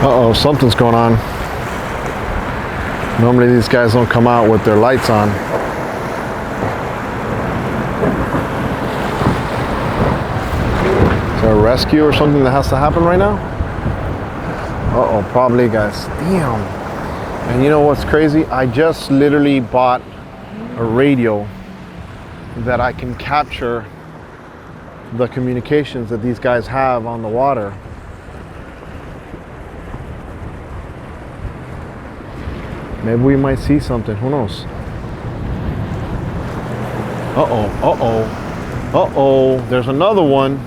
Uh-oh, something's going on. Normally these guys don't come out with their lights on. Is there a rescue or something that has to happen right now? Uh-oh, probably, guys. Damn. And you know what's crazy? I just literally bought a radio that I can capture the communications that these guys have on the water. Maybe we might see something, who knows? Uh-oh, uh-oh, uh-oh, there's another one.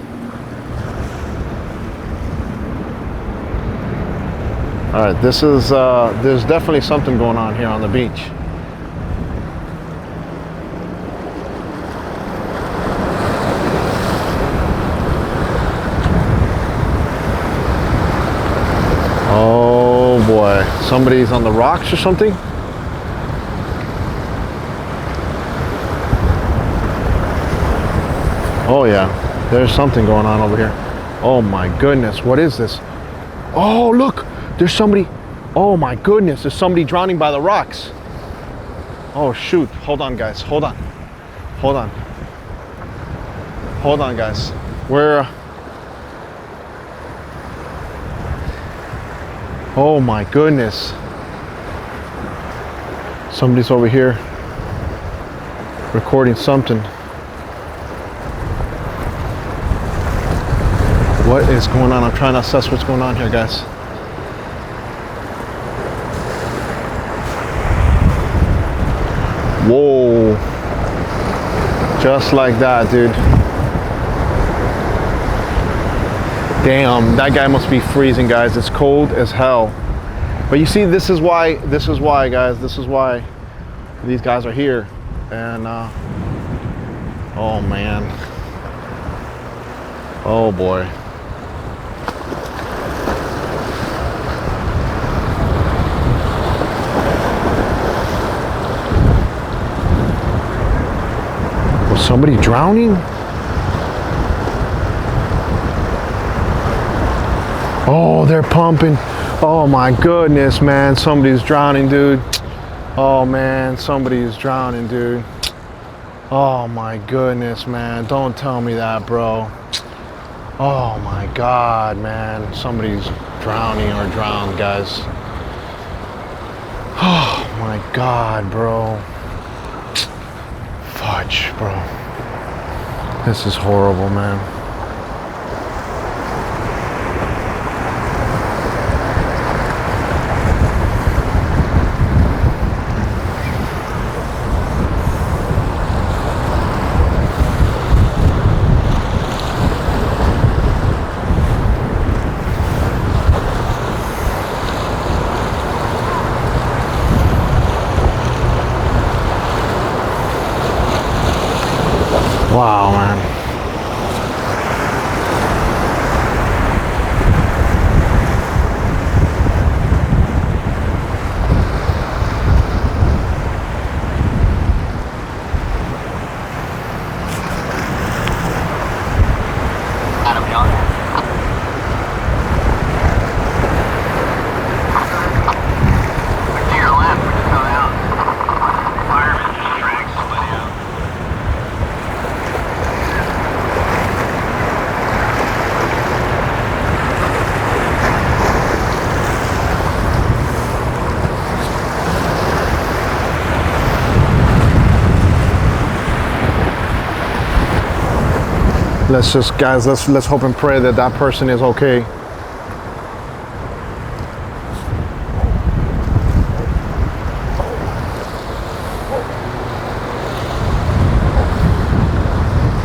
All right, there's definitely something going on here on the beach. Oh boy, somebody's on the rocks or something? Oh yeah, there's something going on over here. Oh my goodness, what is this? Oh look, there's somebody. Oh my goodness, there's somebody drowning by the rocks. Oh shoot, hold on guys, hold on. Hold on. Hold on guys. Oh my goodness. Somebody's over here recording something. What is going on? I'm trying to assess what's going on here, guys. Whoa. Just like that, dude. Damn, that guy must be freezing, guys. It's cold as hell. But you see, this is why, guys, this is why these guys are here. And, oh man. Oh boy. Was somebody drowning? Oh, they're pumping. Oh my goodness, man. Somebody's drowning, dude. Oh man, somebody's drowning, dude. Oh my goodness, man. Don't tell me that, bro. Oh my God, man. Somebody's drowning or drowned, guys. Oh my God, bro. Fudge, bro. This is horrible, man. Wow, man. Let's just, guys, let's hope and pray that that person is okay.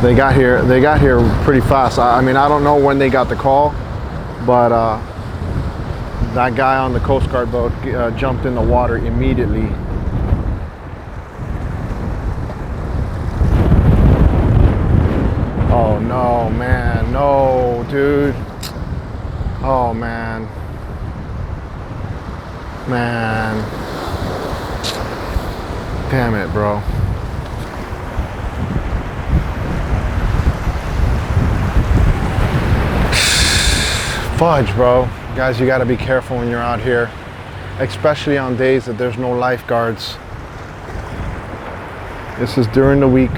They got here pretty fast. I mean, I don't know when they got the call, but that guy on the Coast Guard boat jumped in the water immediately. Oh no, man, no, dude. Oh man. Man. Damn it, bro. Fudge, bro. Guys, you got to be careful when you're out here, especially on days that there's no lifeguards. This is during the week.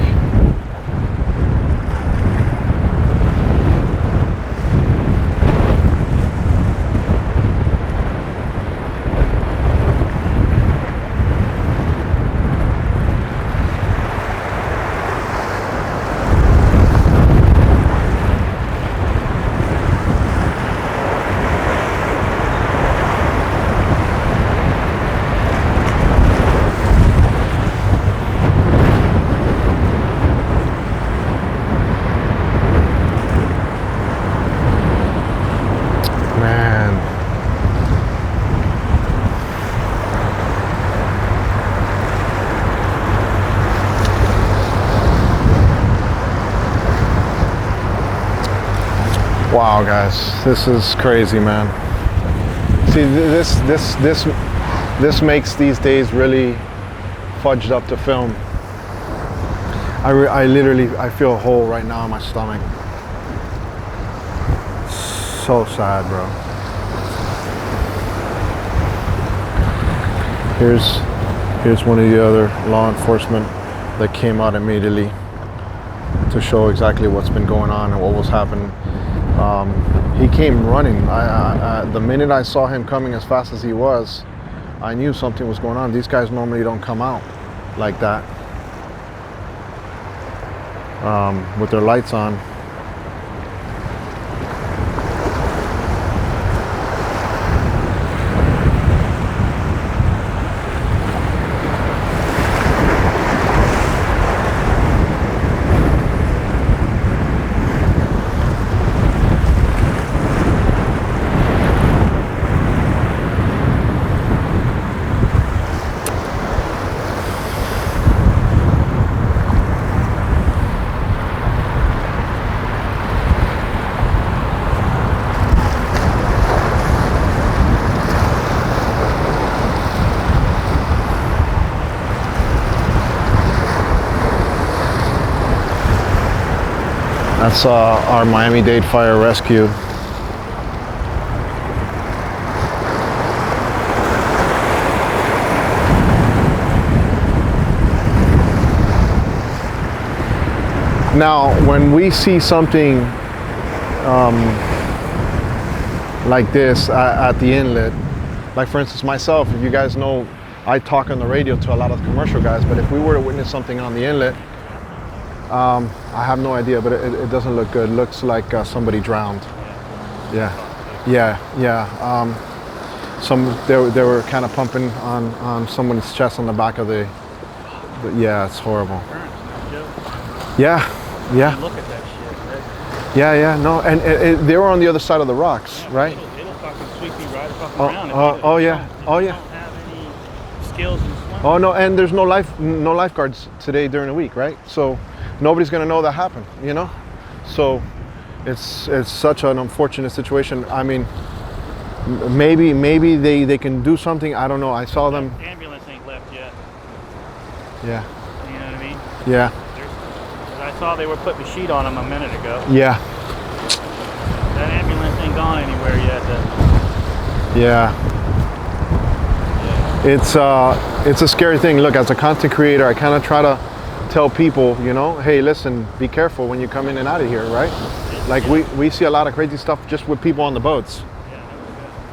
Wow, guys, this is crazy, man. See, this makes these days really fudged up to film. I literally feel a hole right now in my stomach. So sad, bro. Here's one of the other law enforcement that came out immediately to show exactly what's been going on and what was happening. He came running. The minute I saw him coming as fast as he was, I knew something was going on. These guys normally don't come out like that with their lights on. That's our Miami Dade Fire Rescue. Now, when we see something like this at the inlet, like for instance myself, if you guys know, I talk on the radio to a lot of commercial guys, but if we were to witness something on the inlet, I have no idea, but it doesn't look good. It looks like somebody drowned. Yeah. They were kind of pumping on someone's chest on the back of the yeah, it's horrible. Yeah. Look at that shit. Yeah. No, and they were on the other side of the rocks, right? It'll fucking sweep you right fucking around. Oh yeah. Don't have any skills in swimming. Oh no, and there's no lifeguards today during the week, right? So nobody's gonna know that happened, you know? So it's such an unfortunate situation. I mean, maybe they can do something. I don't know. I saw them. Ambulance ain't left yet. Yeah. You know what I mean? Yeah. I saw they were putting a sheet on them a minute ago. Yeah. That ambulance ain't gone anywhere yet. Yeah. It's a scary thing. Look, as a content creator, I kind of try to tell people, you know, hey, listen, be careful when you come in and out of here, right? Like we see a lot of crazy stuff just with people on the boats. Yeah.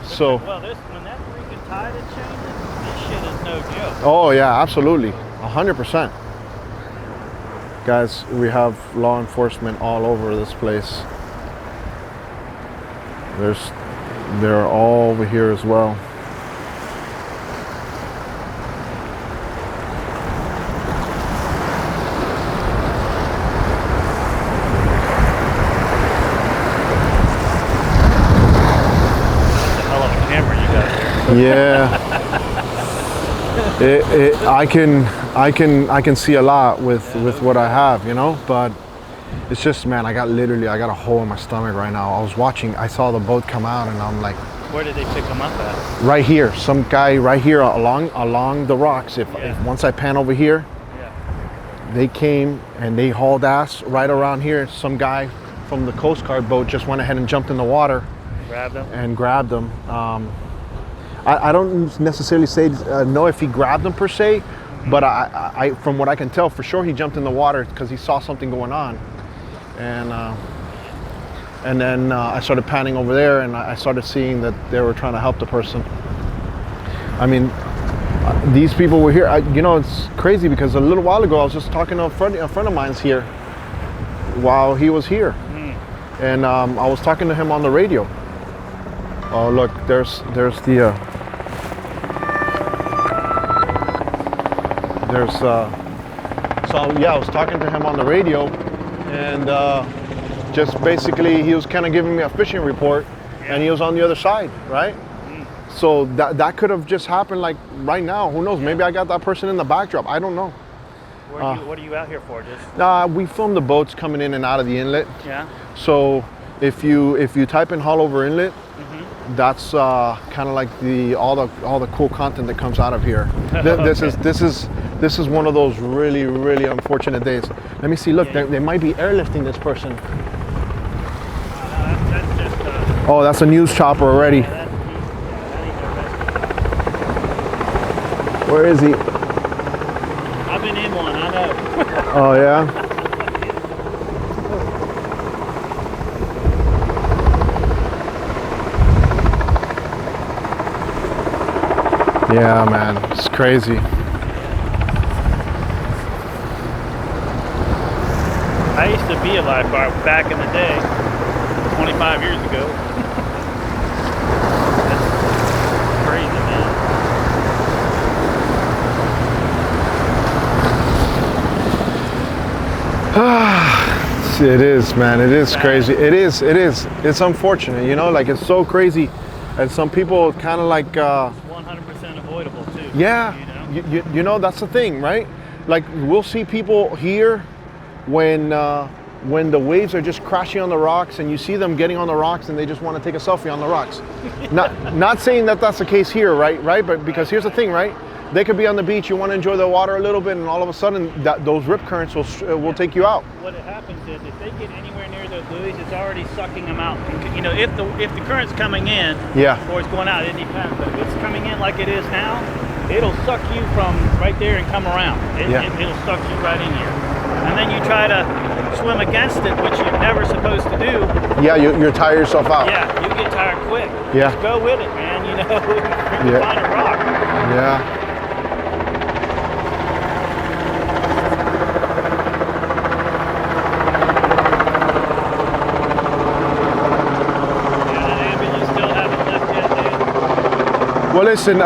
So. Well, when that freaking tide is changing, this shit is no joke. Oh yeah, absolutely, 100%. Guys, we have law enforcement all over this place. They're all over here as well. Yeah, I can see a lot with what I have, you know, but it's just, man, I got a hole in my stomach right now. I saw the boat come out and I'm like, where did they pick them up at? Right here, some guy right here along the rocks. If once I pan over here, they came and they hauled ass right around here. Some guy from the Coast Guard boat just went ahead and jumped in the water Grabbed him. and grabbed him. I don't necessarily know if he grabbed him per se, but I from what I can tell, for sure he jumped in the water because he saw something going on, and then I started panning over there, and I started seeing that they were trying to help the person. I mean, these people were here. You know, it's crazy because a little while ago I was just talking to a friend of mine's here while he was here, and I was talking to him on the radio. Oh look, there's the so yeah, I was talking to him on the radio, and just basically he was kind of giving me a fishing report, and he was on the other side, right? So that could have just happened like right now. Who knows? Maybe I got that person in the backdrop. I don't know. What are you out here for? Just we film the boats coming in and out of the inlet. yeah. So if you type in Haulover Inlet, that's kind of like all the cool content that comes out of here. This is one of those really, really unfortunate days. Let me see. Look, they might be airlifting this person. That's just. Oh, that's a news chopper already. Where is he? I've been in one. I know. Oh yeah. Yeah, man, it's crazy. I used to be a lifeguard back in the day, 25 years ago. That's crazy, man. It is, man. It is crazy. It is. It's unfortunate, you know, like it's so crazy. And some people kind of like... 100% avoidable, too. Yeah, you know, that's the thing, right? Like we'll see people here when the waves are just crashing on the rocks, and you see them getting on the rocks and they just want to take a selfie on the rocks. Not saying that that's the case here, right? But because here's the thing, right? They could be on the beach, you want to enjoy the water a little bit, and all of a sudden those rip currents will take you out. What happens is if they get anywhere near those buoys, it's already sucking them out. You know, if the current's coming in, or it's going out, it depends. But if it's coming in like it is now, it'll suck you from right there and come around. It'll suck you right in here. And then you try to swim against it, which you're never supposed to do. Yeah, you tire yourself out. Yeah, you get tired quick. Yeah. Just go with it, man. You know, find a rock. Yeah. Well, listen,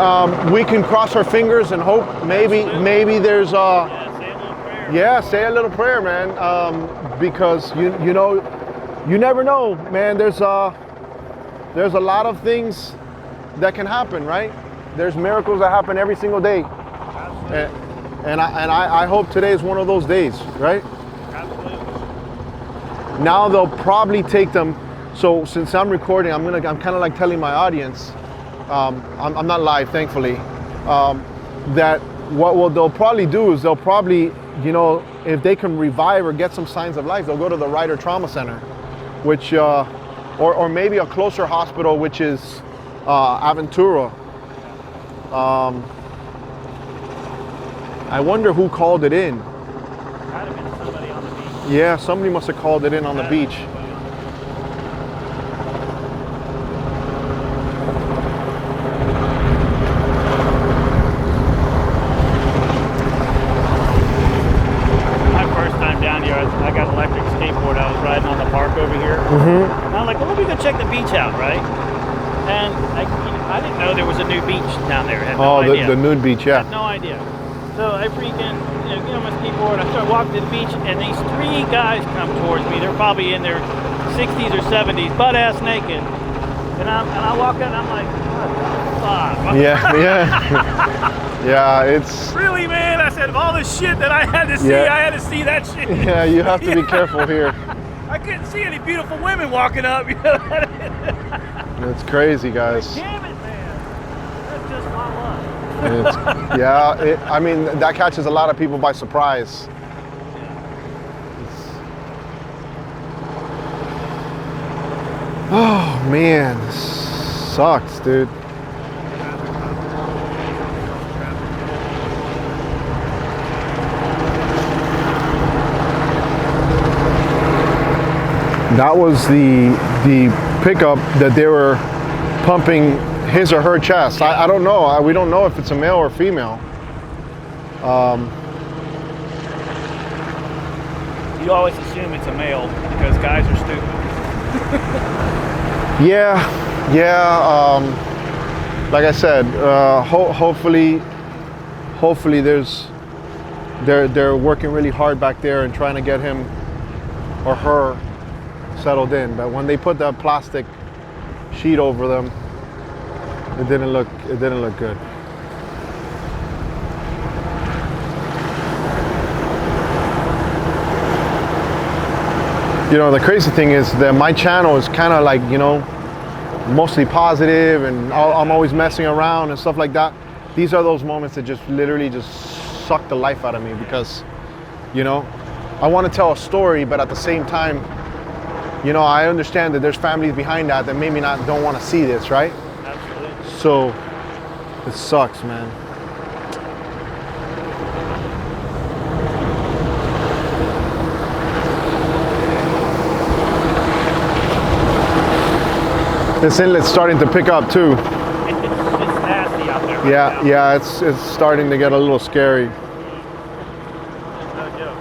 we can cross our fingers and hope maybe there's say a little prayer, man, because you know, you never know, man. There's a lot of things that can happen, right? There's miracles that happen every single day, and I hope today is one of those days, right? Absolutely. Now they'll probably take them. So since I'm recording, I'm kind of like telling my audience. I'm not live, thankfully. That what they'll probably do is they'll probably, you know, if they can revive or get some signs of life, they'll go to the Ryder Trauma Center, which, or maybe a closer hospital, which is Aventura. I wonder who called it in. Might have been somebody on the beach. Yeah, somebody must have called it in on the beach. I got an electric skateboard. I was riding on the park over here. And I'm like, well, let me go check the beach out, right? And I didn't know there was a new beach down there. I had no idea. The nude beach, yeah. I had no idea. So I freaking, get on my skateboard. I start walking to the beach, and these three guys come towards me. They're probably in their 60s or 70s, butt-ass naked. And I walk out, and I'm like, what the fuck? Yeah. Yeah, it's... Really, man? I said, of all the shit that I had to see, I had to see that shit. Yeah, you have to be careful here. I couldn't see any beautiful women walking up. It's crazy, guys. Damn it, man. That's just my luck. I mean, that catches a lot of people by surprise. Oh, man, this sucks, dude. That was the pickup that they were pumping his or her chest. I don't know. We don't know if it's a male or female. You always assume it's a male because guys are stupid. Yeah. Like I said, hopefully they're working really hard back there and trying to get him or her settled in. But when they put that plastic sheet over them, it didn't look good. You know, the crazy thing is that my channel is kind of like, you know, mostly positive, and I'm always messing around and stuff like that. These are those moments that just literally just suck the life out of me, because, you know, I want to tell a story, but at the same time, you know, I understand that there's families behind that maybe don't want to see this, right? Absolutely. So it sucks, man. This inlet's starting to pick up too. It's nasty out there right now. Yeah, it's starting to get a little scary. No joke.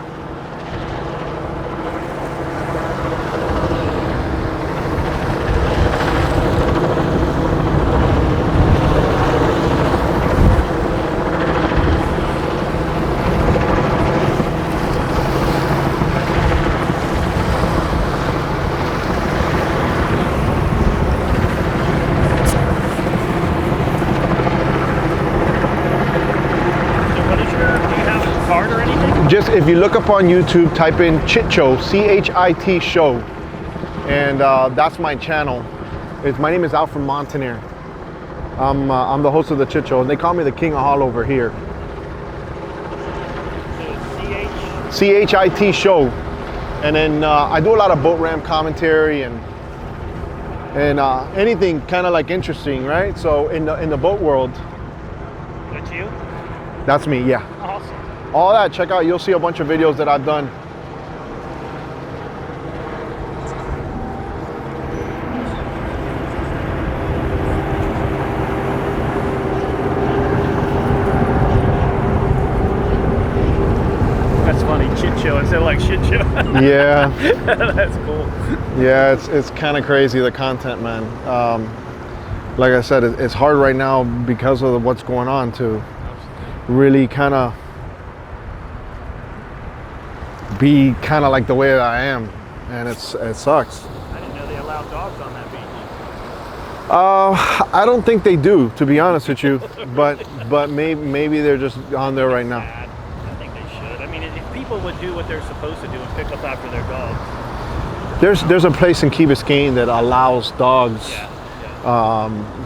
Just if you look up on YouTube, type in Chit Show, C-H-I-T show, and that's my channel. My name is Alfred Montaner. I'm the host of the Chit Show, and they call me the King of Haulover here. C-H-I-T show, and then I do a lot of boat ramp commentary and anything kind of like interesting, right? So in the boat world. That's you? That's me, yeah. Awesome. All that, check out, you'll see a bunch of videos that I've done. That's funny, chit show instead of like shit show. Yeah. That's cool. Yeah, it's kind of crazy, the content, man. Like I said, it's hard right now because of what's going on to really kind of be kind of like the way that I am, and it sucks. I didn't know they allowed dogs on that beach. I don't think they do, to be honest with you, but maybe they're just on there right now. I think they should. I mean, if people would do what they're supposed to do and pick up after their dogs. There's a place in Key Biscayne that allows dogs. Yeah.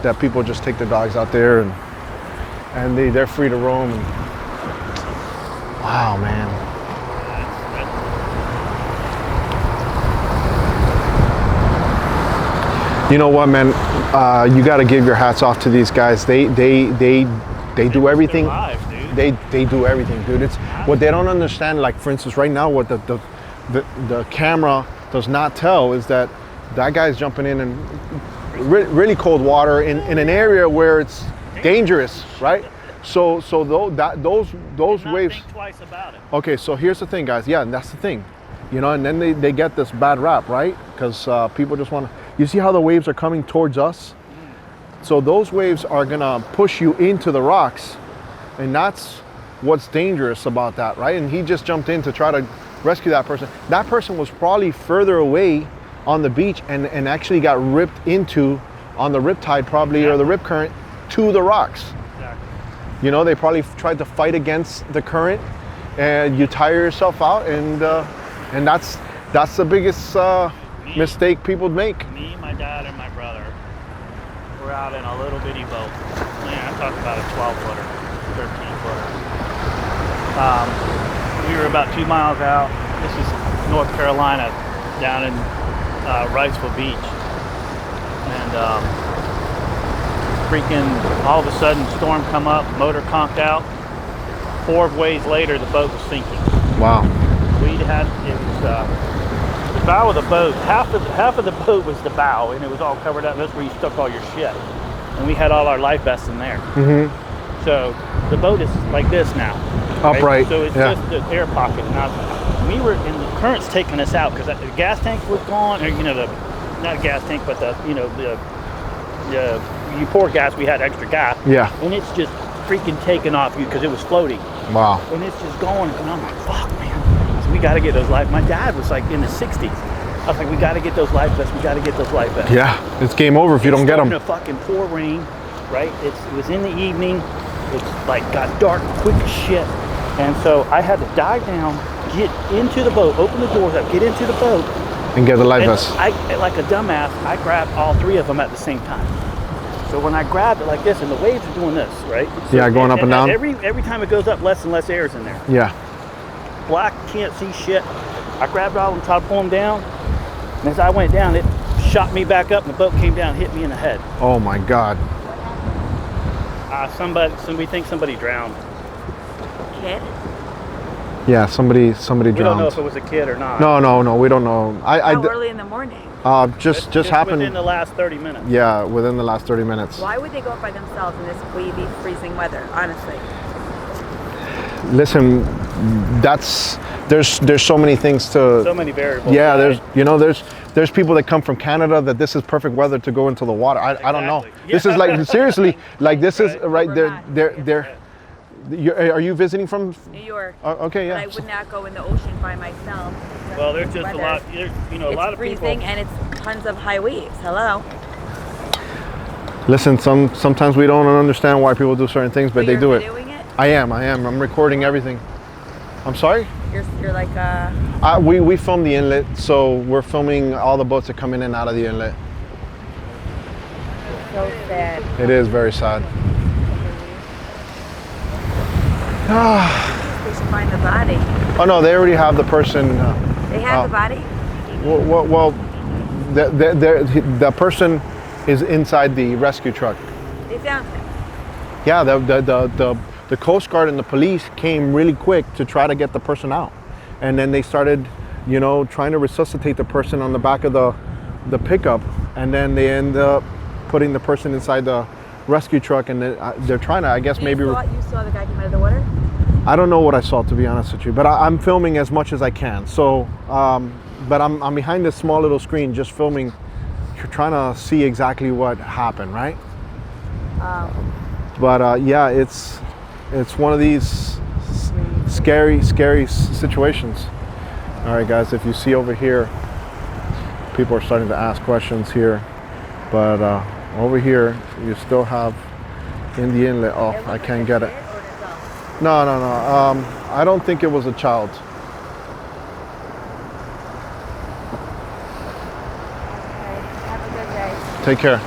That people just take their dogs out there and they're free to roam. And, wow, man. You know what, man? You got to give your hats off to these guys. They do everything. Lives, dude. They do everything, dude. It's what they don't understand. Like, for instance, right now, what the camera does not tell is that guy's jumping in and really cold water in an area where it's dangerous, right? So those waves. Think twice about it. Okay, so here's the thing, guys. Yeah, that's the thing, you know. And then they get this bad rap, right? Because people just want to. You see how the waves are coming towards us? So those waves are gonna push you into the rocks, and that's what's dangerous about that, right? And he just jumped in to try to rescue that person. That person was probably further away on the beach and actually got ripped into on the riptide probably, or the rip current to the rocks. Exactly. You know, they probably tried to fight against the current, and you tire yourself out, and that's the biggest mistake people make. Me, my dad, and my brother were out in a little bitty boat. Man, I'm talking about a 12-footer, 13-footer. We were about 2 miles out. This is North Carolina, down in Wrightsville Beach. and freaking all of a sudden storm come up, motor conked out. 4 ways later, the boat was sinking. Wow. We had, it was the bow of the boat, half of the boat was the bow, and it was all covered up. That's where you stuck all your shit. And we had all our life vests in there. Mm-hmm. So the boat is like this now. Upright. Right? So it's just the air pocket. Now, we were, and the current's taking us out because the gas tank was gone, or not a gas tank, but you pour gas, we had extra gas. Yeah. And it's just freaking taking off you because it was floating. Wow. And it's just going, and I'm like, fuck, man. So we got to get those life. My dad was like in the 60s. I was like, we got to get those life vests. We got to get those life vests. Yeah, it's game over if you don't get them. It's starting to fucking pour rain, right? It was in the evening. It's like got dark quick as shit. And so I had to dive down, get into the boat, open the doors up, get into the boat. And get the life vest. I, like a dumbass, I grabbed all 3 of them at the same time. So when I grabbed it like this, and the waves are doing this, right? So yeah, going up and down. Every time it goes up, less and less air is in there. Yeah. Black, can't see shit. I grabbed all of them, tried to pull them down. And as I went down, it shot me back up, and the boat came down and hit me in the head. Oh my God. We think somebody drowned. Kid? Yeah, somebody drowned. We don't know if it was a kid or not. No, we don't know. How early in the morning? Just happened within the last 30 minutes. Yeah, within the last 30 minutes. Why would they go up by themselves in this wavy, freezing weather? Honestly. Listen, there's so many things to. So many variables. Yeah, right? there's people that come from Canada that this is perfect weather to go into the water. I don't know. Yeah. This is like seriously, like this is right Vermont. there. Are you visiting from New York. Okay, yeah. But I would not go in the ocean by myself. Well, there's just weather. a lot. A lot of people. It's freezing and it's tons of high waves. Hello. Listen, sometimes we don't understand why people do certain things, but they do it. Doing it? I am. I'm recording everything. I'm sorry? You're like we filmed the inlet, so we're filming all the boats that come in and out of the inlet. so sad. It is very sad. They should find the body. Oh no, they already have the person. They have the body? Well, the person is inside the rescue truck. They found him. Yeah, the Coast Guard and the police came really quick to try to get the person out. And then they started, trying to resuscitate the person on the back of the pickup. And then they end up putting the person inside the rescue truck, and they're trying to, I guess, maybe... You saw the guy come out of the water? I don't know what I saw, to be honest with you, but I'm filming as much as I can. So, but I'm behind this small little screen just filming, trying to see exactly what happened, right? But yeah, it's one of these scary situations. All right, guys, if you see over here, people are starting to ask questions here, but over here you still have in the inlet. Oh, I can't get it. No. I don't think it was a child. Okay. Have a good day. Take care.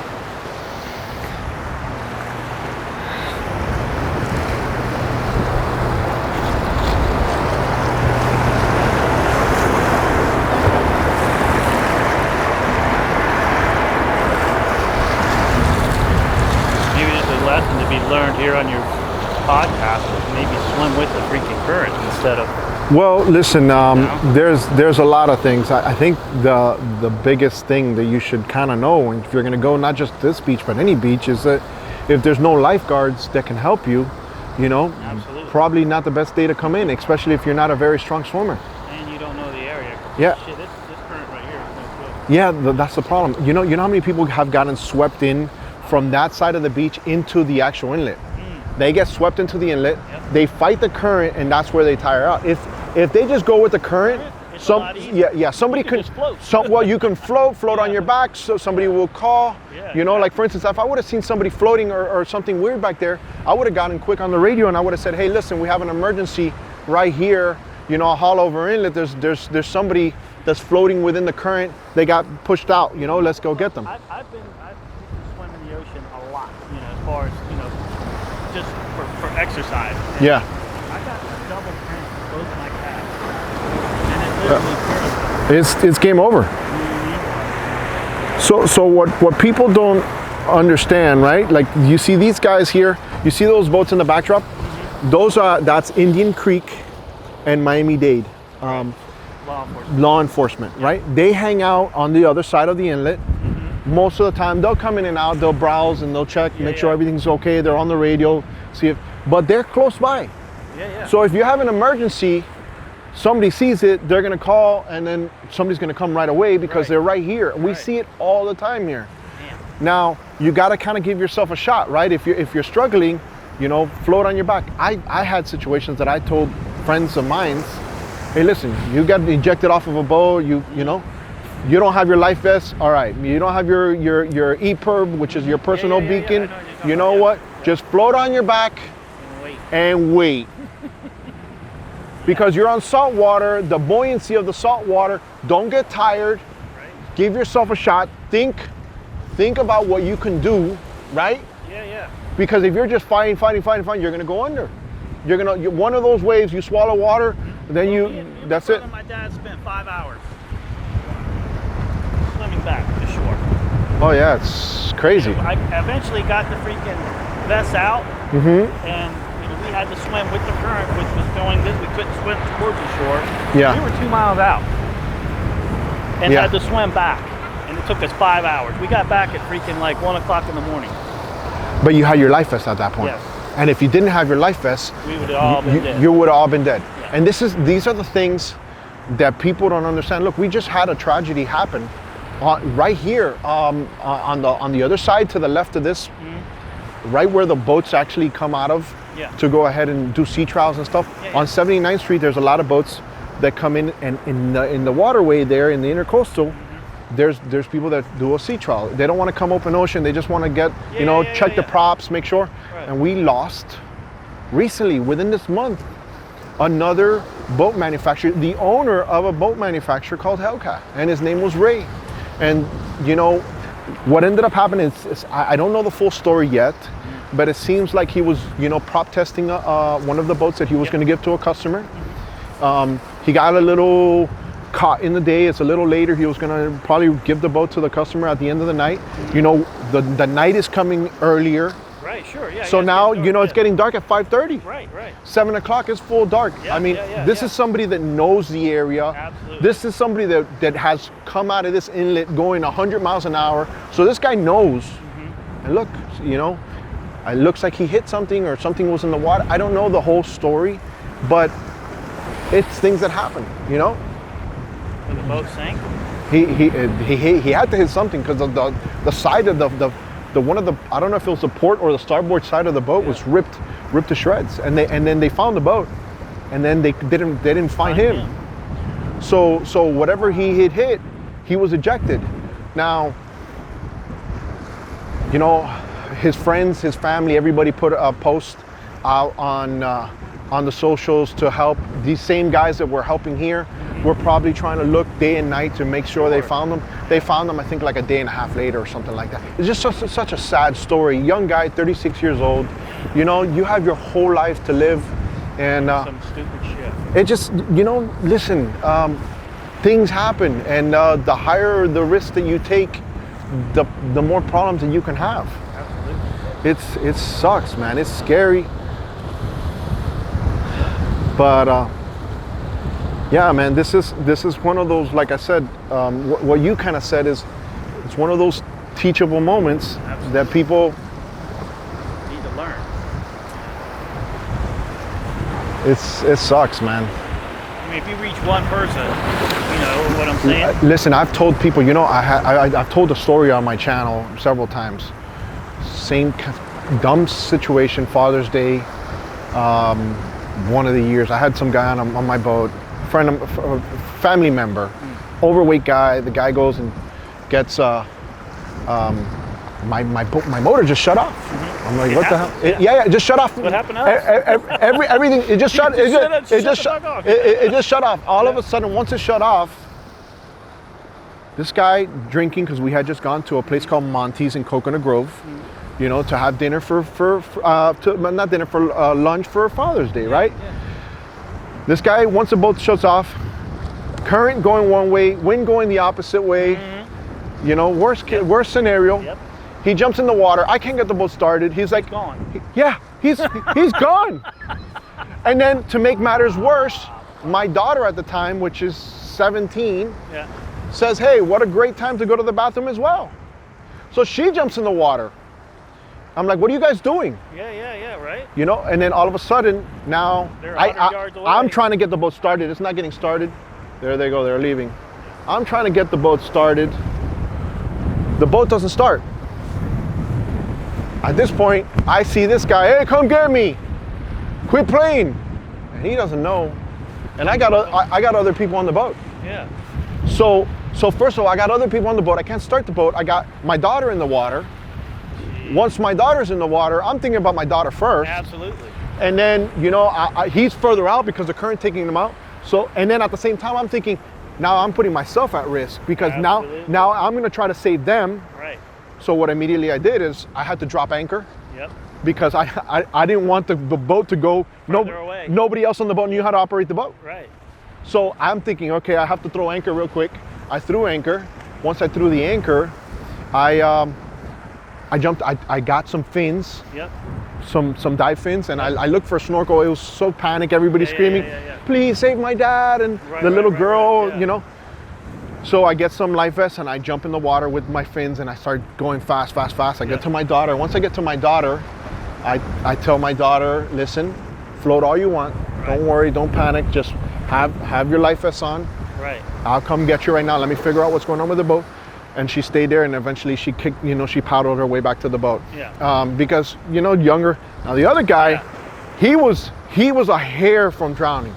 Maybe there's a lesson to be learned here on your podcast, maybe swim with the freaking current instead of... Well, listen, there's a lot of things. I think the biggest thing that you should kind of know, and if you're going to go not just this beach but any beach, is that if there's no lifeguards that can help you, Absolutely. probably not the best day to come in, especially if you're not a very strong swimmer. And you don't know the area. Yeah. Shit, this current right here is no good. Yeah, that's the problem. You know how many people have gotten swept in from that side of the beach into the actual inlet? They get swept into the inlet, they fight the current, and that's where they tire out. If they just go with the current, somebody can just float. Well, you can float on your back, so somebody will call. Like for instance, if I would have seen somebody floating or something weird back there, I would have gotten quick on the radio and I would have said, hey, listen, we have an emergency right here, Haulover Inlet. There's somebody that's floating within the current. They got pushed out. Let's go get them. I've swum in the ocean a lot. As far as just for exercise. And Yeah. I got a double cramp in both my calves, and it literally hurt. It's game over. So what people don't understand, right? Like you see these guys here, you see those boats in the backdrop? That's Indian Creek and Miami Dade. Law enforcement, right? They hang out on the other side of the inlet. Most of the time they'll come in and out, they'll browse and they'll check, make sure everything's okay. They're on the radio, see if, but they're close by. So if you have an emergency, somebody sees it, they're gonna call, and then somebody's gonna come right away because they're right here. We see it all the time here. Now you gotta kind of give yourself a shot, right? If you're struggling, you know, float on your back. I had situations that I told friends of mine, hey, listen, you got ejected off of a boat, you know, you don't have your life vest, all right. You don't have your EPIRB, which is your personal beacon. You know what? Just float on your back and wait. Because you're on salt water, the buoyancy of the salt water, don't get tired. Give yourself a shot. Think about what you can do, right? Because if you're just fighting, you're gonna go under. One of those waves, you swallow water, then that's it. My dad spent 5 hours swimming back to shore. Oh yeah, it's crazy. I eventually got the freaking vest out, and we had to swim with the current, which was going this. We couldn't swim towards the shore. We were 2 miles out, and had to swim back, and it took us 5 hours. We got back at freaking like 1 o'clock in the morning. But you had your life vest at that point. Yes. And if you didn't have your life vest, we would have all been dead. You would have all been dead. And these are the things that people don't understand. Look, we just had a tragedy happen right here on the other side to the left of this, right where the boats actually come out of to go ahead and do sea trials and stuff. On 79th Street, there's a lot of boats that come in, and in the waterway there in the intercoastal, there's people that do a sea trial. They don't want to come open ocean. They just want to get, check the props, make sure. And we lost recently, within this month, another boat manufacturer, the owner of a boat manufacturer called Hellcat, and his name was Ray. And what ended up happening is I don't know the full story yet, but it seems like he was, prop testing one of the boats that he was going to give to a customer. He got a little caught in the day. It's a little later. He was going to probably give the boat to the customer at the end of the night. The night is coming earlier. Right, sure, yeah. So now, it's getting dark at 5:30. Right. 7 o'clock is full dark. I mean, this is somebody that knows the area. Absolutely. This is somebody that has come out of this inlet going 100 miles an hour. So this guy knows. And look, it looks like he hit something or something was in the water. I don't know the whole story, but it's things that happen, When the boat sank? He had to hit something because the side of the one of the, I don't know if it was the port or the starboard side of the boat was ripped to shreds, and then they found the boat, and then they didn't find him. So whatever he had hit, he was ejected. Now, his friends, his family, everybody put a post out on the socials to help these same guys that were helping here. We're probably trying to look day and night to make sure they found them. They found them, I think, like a day and a half later or something like that. It's just such a sad story. Young guy, 36 years old. You have your whole life to live, and some stupid shit. It just, listen, things happen, and the higher the risk that you take, the more problems that you can have. Absolutely. It sucks, man. It's scary. But yeah, man, this is one of those, like I said, what you kind of said is, it's one of those teachable moments that people need to learn. It sucks, man. I mean, if you reach one person, you know what I'm saying? Listen, I've told people, I've told the story on my channel several times. Same dumb situation, Father's Day. One of the years, I had some guy on my boat, family member, overweight guy. The guy goes and gets my motor just shut off. I'm like, what the hell? It just shut off. What happened? Everything. It just shut. It just shut off. All of a sudden, once it shut off, this guy drinking, because we had just gone to a place called Monty's in Coconut Grove, to have dinner not dinner, for lunch for Father's Day, right? Yeah. This guy, once the boat shuts off, current going one way, wind going the opposite way, You know, worst scenario. Yep. He jumps in the water. I can't get the boat started. He's like, Gone. yeah, he's gone. And then to make matters worse, my daughter at the time, which is 17, Yeah. says, hey, what a great time to go to the bathroom as well. So she jumps in the water. I'm like, what are you guys doing? Yeah, right. You know, and then all of a sudden, now They're 100 yards away. I'm trying to get the boat started. It's not getting started. There they go, they're leaving. I'm trying to get the boat started. The boat doesn't start. At this point, I see this guy, hey, come get me. Quit playing. And he doesn't know. And I got other people on the boat. Yeah. So first of all, I got other people on the boat. I can't start the boat. I got my daughter in the water. Once my daughter's in the water, I'm thinking about my daughter first. Absolutely. And then, you know, he's further out because the current taking him out. So, and then at the same time, I'm thinking, now I'm putting myself at risk because now I'm going to try to save them. Right. So what immediately I did is I had to drop anchor. Yep. Because I didn't want the boat to go. Further away. Nobody else on the boat knew how to operate the boat. Right. So I'm thinking, okay, I have to throw anchor real quick. I threw anchor. Once I threw the anchor, I jumped. I got some fins. Yep. Some dive fins, and I looked for a snorkel. It was so panic, everybody screaming, please save my dad, and the little girl, you know. So I get some life vests and I jump in the water with my fins and I start going fast. I get to my daughter. Once I get to my daughter, I tell my daughter, listen, float all you want. Don't worry, don't panic. Just have your life vests on. Right. I'll come get you right now. Let me figure out what's going on with the boat. And she stayed there, and eventually she kicked, you know, she paddled her way back to the boat. Yeah. Because, you know, younger. Now the other guy, he was a hair from drowning,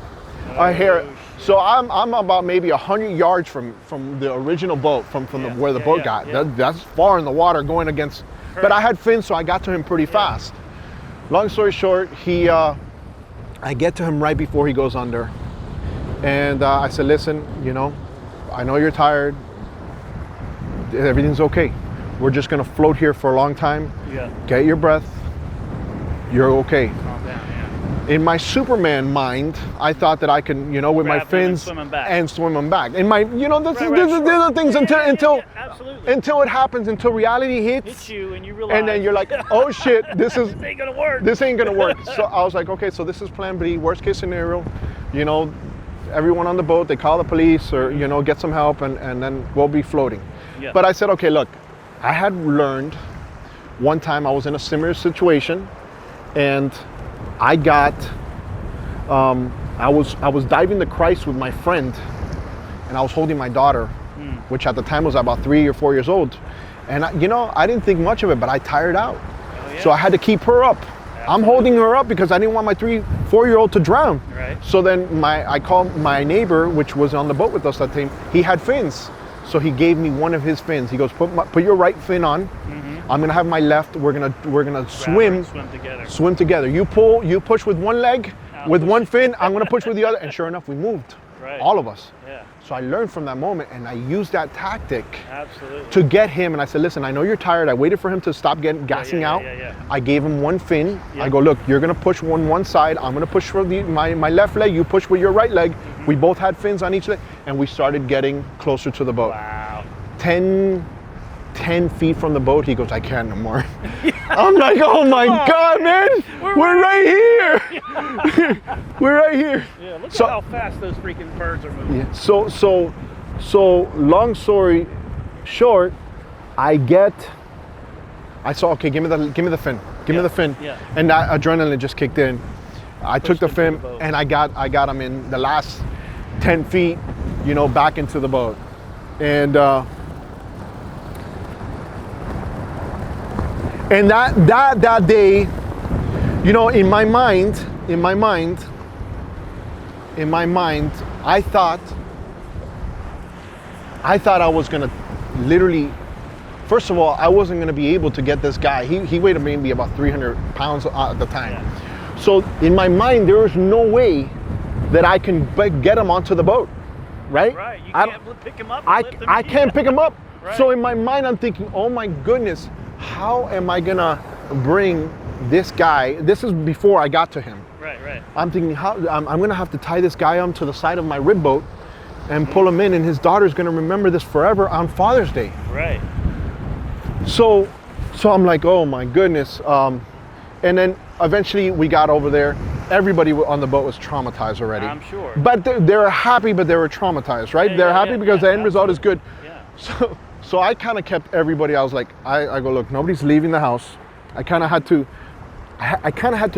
a hair. So I'm about maybe 100 yards from the original boat, from where the boat got. That's far in the water going against. But I had fins, so I got to him pretty fast. Long story short, I get to him right before he goes under, and I said, listen, you know, I know you're tired. Everything's okay. We're just gonna float here for a long time. Yeah. Get your breath. You're okay. Calm down, yeah. In my Superman mind, I thought that I can, you know, with my fins and swim them back. In my, you know, these are things until it happens, until reality hits you and you realize, and then you're like, oh shit, this ain't gonna work. This ain't gonna work. So I was like, okay, so this is plan B, worst case scenario. You know, everyone on the boat, they call the police or, you know, get some help, and then we'll be floating. Yeah. But I said, okay, look, I had learned one time I was in a similar situation, and I got, I was diving the Christ with my friend, and I was holding my daughter, which at the time was about 3 or 4 years old. And you know, I didn't think much of it, but I tired out. Oh, yeah. So I had to keep her up. I'm holding her up because I didn't want my 3-4-year-old to drown. Right. So then I called my neighbor, which was on the boat with us that time. He had fins. So he gave me one of his fins. He goes, put your right fin on. I'm gonna have my left. We're gonna swim together. You push with one leg, with one fin. I'm gonna push with the other. And sure enough, we moved. Right. All of us. Yeah. So I learned from that moment, and I used that tactic. Absolutely. To get him. And I said, listen, I know you're tired. I waited for him to stop gassing out. I gave him one fin. I go, look, you're gonna push one side. I'm gonna push for my left leg. You push with your right leg. We both had fins on each leg, and we started getting closer to the boat. Wow. 10 feet from the boat, he goes, I can't no more. I'm like, oh my God, man, we're right here. We're right here. Yeah, look at how fast those freaking birds are moving. Yeah. So long story short, I saw, okay, give me the fin. Give me the fin. Yeah. And that adrenaline just kicked in. I took the fin and I got him in the last 10 feet, you know, back into the boat. And that day, you know, in my mind, I thought I was gonna literally, first of all, I wasn't gonna be able to get this guy. He weighed maybe about 300 pounds at the time. Yeah. So in my mind, there was no way that I can get him onto the boat, right? Right, you can't pick him up. I can't pick him up. Right. So in my mind, I'm thinking, oh my goodness, how am I gonna bring this guy? This is before I got to him. Right. I'm thinking, I'm gonna have to tie this guy up to the side of my rib boat and pull him in, and his daughter's gonna remember this forever on Father's Day. Right. So I'm like, oh my goodness. And then eventually we got over there. Everybody on the boat was traumatized already. I'm sure. But they were happy, but they were traumatized, right? They're happy because the end result is good. Yeah. So I kind of kept everybody. I was like, I go, look, nobody's leaving the house. I kind of had to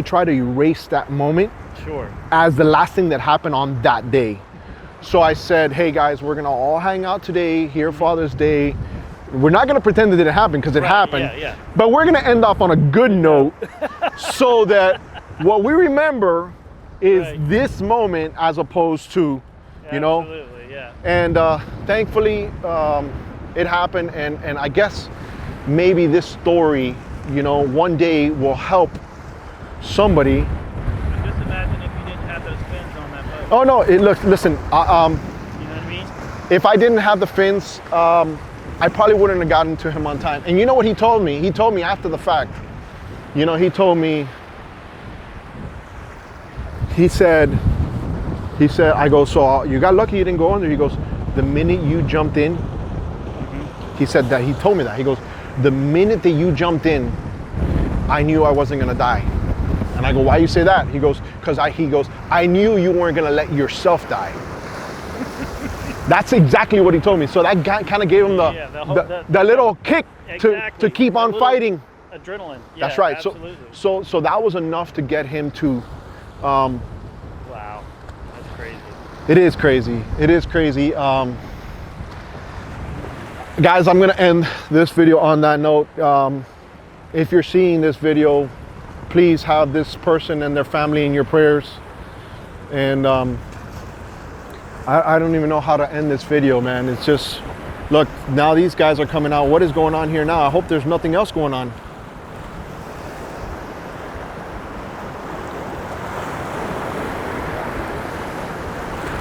try to erase that moment. Sure. As the last thing that happened on that day. So I said, hey guys, we're gonna all hang out today here, Father's Day. We're not gonna pretend it didn't happen because it happened. Yeah. But we're gonna end off on a good note so that what we remember is this moment as opposed to, you know. Absolutely, yeah. And thankfully, it happened, and I guess maybe this story, you know, one day will help somebody. Just imagine if you didn't have those fins on that boat. Oh no! Listen. You know what I mean? If I didn't have the fins, I probably wouldn't have gotten to him on time. And you know what he told me? He told me after the fact. You know, he told me. He said, I go, so you got lucky you didn't go under. He goes, the minute you jumped in, he said that, he told me that. He goes, the minute that you jumped in, I knew I wasn't gonna die. And I go, why you say that? He goes, I knew you weren't gonna let yourself die. That's exactly what he told me. So that kind of gave him the little kick to keep on fighting. Adrenaline. Yeah, that's right. Absolutely. So that was enough to get him to. Wow, that's crazy. It is crazy. It is crazy. Guys, I'm gonna end this video on that note. If you're seeing this video, please have this person and their family in your prayers. And I don't even know how to end this video, man. It's just, look, now these guys are coming out. What is going on here now? I hope there's nothing else going on.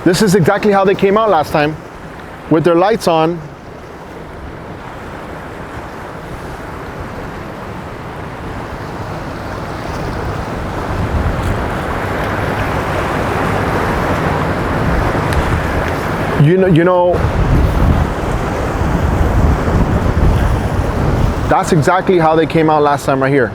This is exactly how they came out last time, with their lights on. You know, that's exactly how they came out last time right here.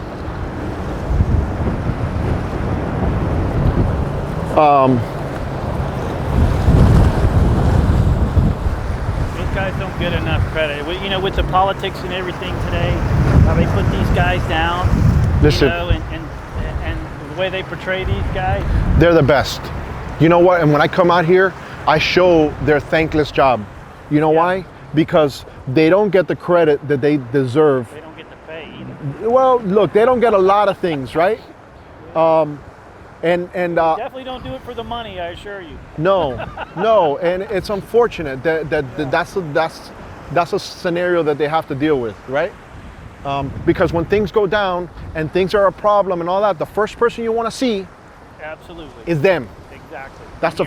These guys don't get enough credit. You know, with the politics and everything today, how they put these guys down, listen, you know, and the way they portray these guys. They're the best. You know what? And when I come out here, I show their thankless job. You know why? Because they don't get the credit that they deserve. They don't get the pay either. Well, look, they don't get a lot of things, right? Definitely don't do it for the money, I assure you. No, and it's unfortunate that's a scenario that they have to deal with, right? Because when things go down and things are a problem and all that, the first person you want to see, absolutely, is them. Exactly. That's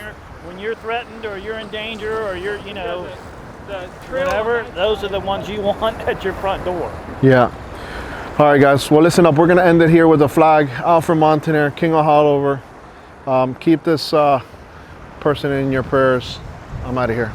when you're threatened or you're in danger or you're, you know, whatever, those are the ones you want at your front door. Yeah. All right, guys. Well, listen up. We're going to end it here with a flag. Alfred Montaner, King of Haulover. Keep this person in your prayers. I'm out of here.